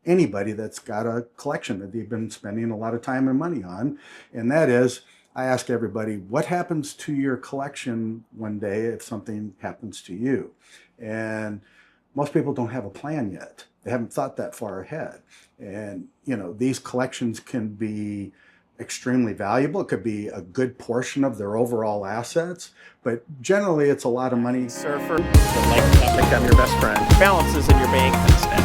anybody that's got a collection that they've been spending a lot of time and money on. And that is, I ask everybody, what happens to your collection one day if something happens to you? And most people don't have a plan yet. They haven't thought that far ahead. And, these collections can be extremely valuable. It could be a good portion of their overall assets, but generally it's a lot of money. Surfer, the life topic, I'm your best friend. Balances in your bank instead.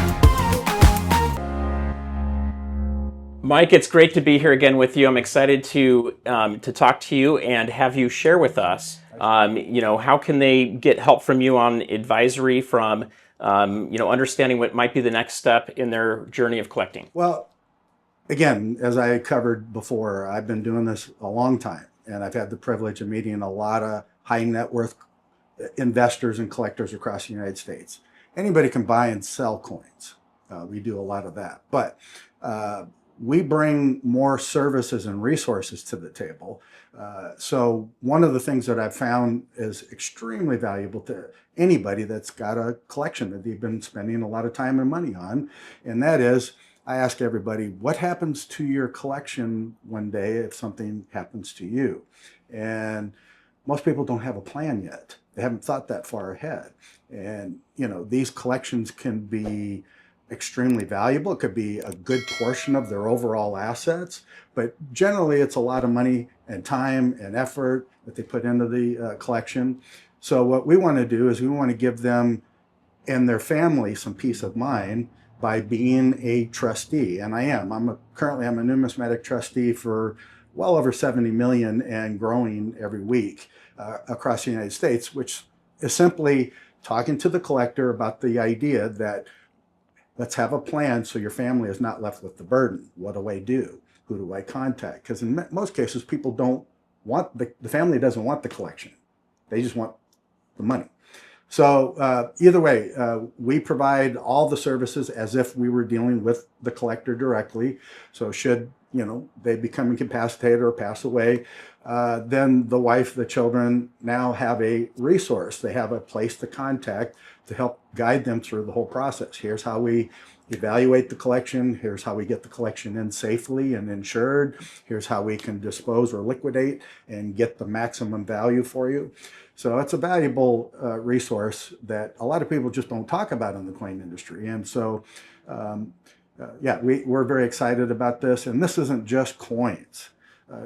Mike, it's great to be here again with you. I'm excited to talk to you and have you share with us, how can they get help from you on advisory from, understanding what might be the next step in their journey of collecting? Well, again, as I covered before, I've been doing this a long time, and I've had the privilege of meeting a lot of high net worth investors and collectors across the United States. Anybody can buy and sell coins. We do a lot of that, but we bring more services and resources to the table. So one of the things that I've found is extremely valuable to anybody that's got a collection that they've been spending a lot of time and money on, and that is, I ask everybody, what happens to your collection one day if something happens to you? And most people don't have a plan yet. They haven't thought that far ahead. And, these collections can be extremely valuable. It could be a good portion of their overall assets, but generally it's a lot of money and time and effort that they put into the collection. So what we want to do is we want to give them and their family some peace of mind by being a trustee. And I am. Currently I'm a numismatic trustee for well over 70 million and growing every week across the United States, which is simply talking to the collector about the idea that let's have a plan so your family is not left with the burden. What do I do? Who do I contact? Because in most cases, people don't want, the family doesn't want the collection. They just want the money. So either way, we provide all the services as if we were dealing with the collector directly. So should they become incapacitated or pass away, then the wife, the children now have a resource. They have a place to contact to help guide them through the whole process. Here's how we evaluate the collection. Here's how we get the collection in safely and insured. Here's how we can dispose or liquidate and get the maximum value for you. So it's a valuable resource that a lot of people just don't talk about in the coin industry. And so, we're very excited about this. And this isn't just coins,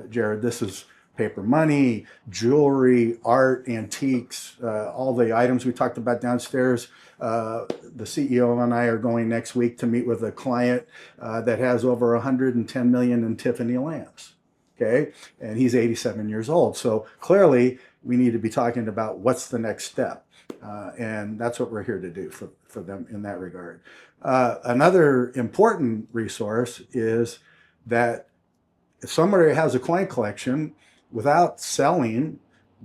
Jared. This is paper money, jewelry, art, antiques, all the items we talked about downstairs. The CEO and I are going next week to meet with a client that has over 110 million in Tiffany lamps. Okay, and he's 87 years old. So clearly, we need to be talking about what's the next step. And that's what we're here to do for them in that regard. Another important resource is that if somebody has a coin collection, without selling,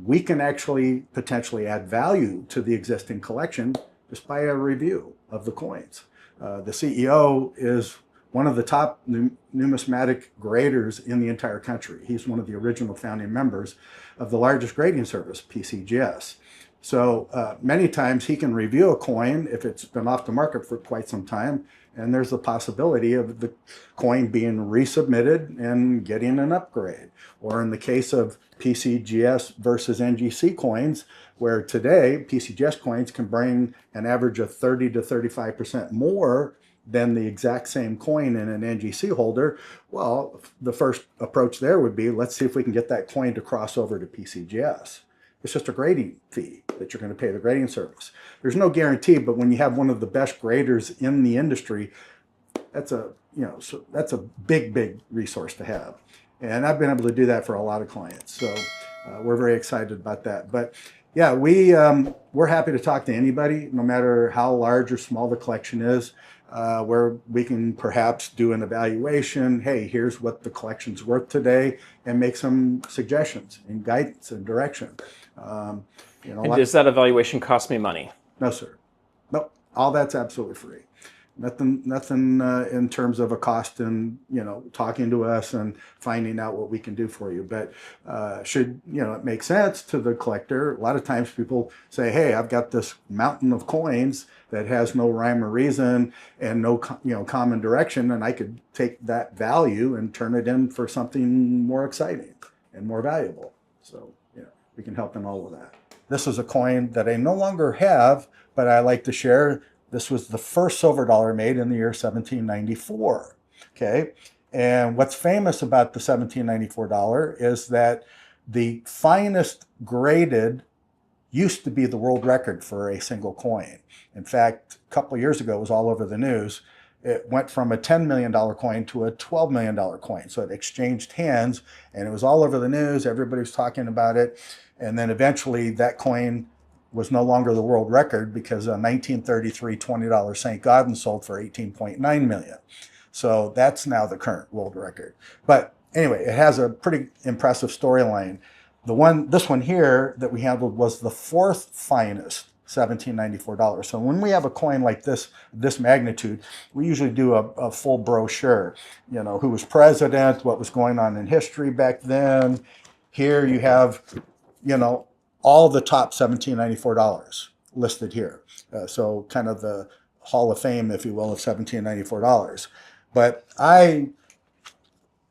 we can actually potentially add value to the existing collection just by a review of the coins. The CEO is one of the top numismatic graders in the entire country. He's one of the original founding members of the largest grading service, PCGS. So many times he can review a coin if it's been off the market for quite some time, and there's the possibility of the coin being resubmitted and getting an upgrade. Or in the case of PCGS versus NGC coins, where today PCGS coins can bring an average of 30 to 35% more than the exact same coin in an NGC holder. Well, the first approach there would be, let's see if we can get that coin to cross over to PCGS. It's just a grading fee that you're going to pay the grading service. There's no guarantee, but when you have one of the best graders in the industry, that's a big resource to have. And I've been able to do that for a lot of clients. So we're very excited about that. But yeah, we're happy to talk to anybody, no matter how large or small the collection is, where we can perhaps do an evaluation. Hey, here's what the collection's worth today, and make some suggestions and guidance and direction. And does that evaluation cost me money? No, sir. Nope. All that's absolutely free. Nothing in terms of a cost and, talking to us and finding out what we can do for you. But should, it make sense to the collector. A lot of times people say, hey, I've got this mountain of coins that has no rhyme or reason and no, common direction, and I could take that value and turn it in for something more exciting and more valuable. So, we can help them all with that. This is a coin that I no longer have, but I like to share. This was the first silver dollar made in the year 1794. Okay. And what's famous about the 1794 dollar is that the finest graded used to be the world record for a single coin. In fact, a couple of years ago, it was all over the news. It went from a $10 million coin to a $12 million coin. So it exchanged hands and it was all over the news. Everybody was talking about it. And then eventually that coin was no longer the world record because in 1933, $20 St. Gaudens sold for $18.9 million. So that's now the current world record. But anyway, it has a pretty impressive storyline. This one here that we handled was the fourth finest $1794. So when we have a coin like this magnitude, we usually do a full brochure, who was president, what was going on in history back then. Here you have, all the top $1794 listed here. So kind of the Hall of Fame, if you will, of $1794. But I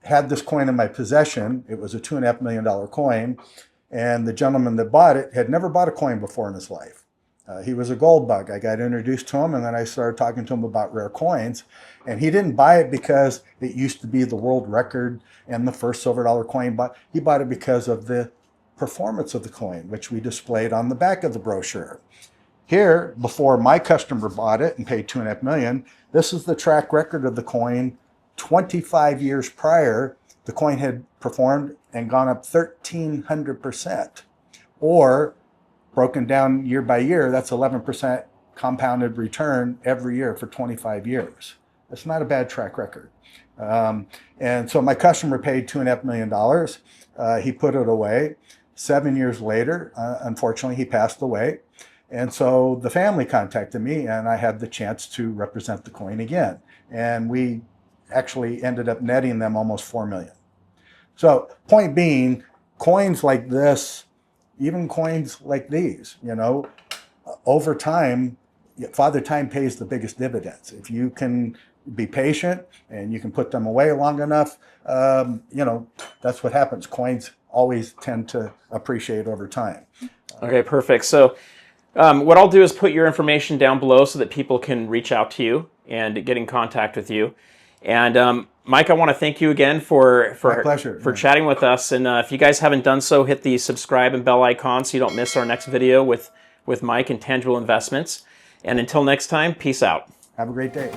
had this coin in my possession. It was a $2.5 million coin. And the gentleman that bought it had never bought a coin before in his life. He was a gold bug. I got introduced to him, and then I started talking to him about rare coins. And he didn't buy it because it used to be the world record and the first silver dollar coin, but he bought it because of the performance of the coin, which we displayed on the back of the brochure. Here, before my customer bought it and paid $2.5 million, this is the track record of the coin. 25 years prior, the coin had performed and gone up 1,300%, or broken down year by year, that's 11% compounded return every year for 25 years. That's not a bad track record. And so my customer paid $2.5 million. He put it away. 7 years later, unfortunately, he passed away. And so the family contacted me, and I had the chance to represent the coin again. And we actually ended up netting them almost $4 million. So point being, coins like this, even coins like these, over time, Father Time pays the biggest dividends. If you can be patient and you can put them away long enough, that's what happens. Coins always tend to appreciate over time. Okay, perfect. So what I'll do is put your information down below so that people can reach out to you and get in contact with you. And Mike, I want to thank you again for chatting with us. And if you guys haven't done so, hit the subscribe and bell icon so you don't miss our next video with Mike and Tangible Investments. And until next time, peace out. Have a great day.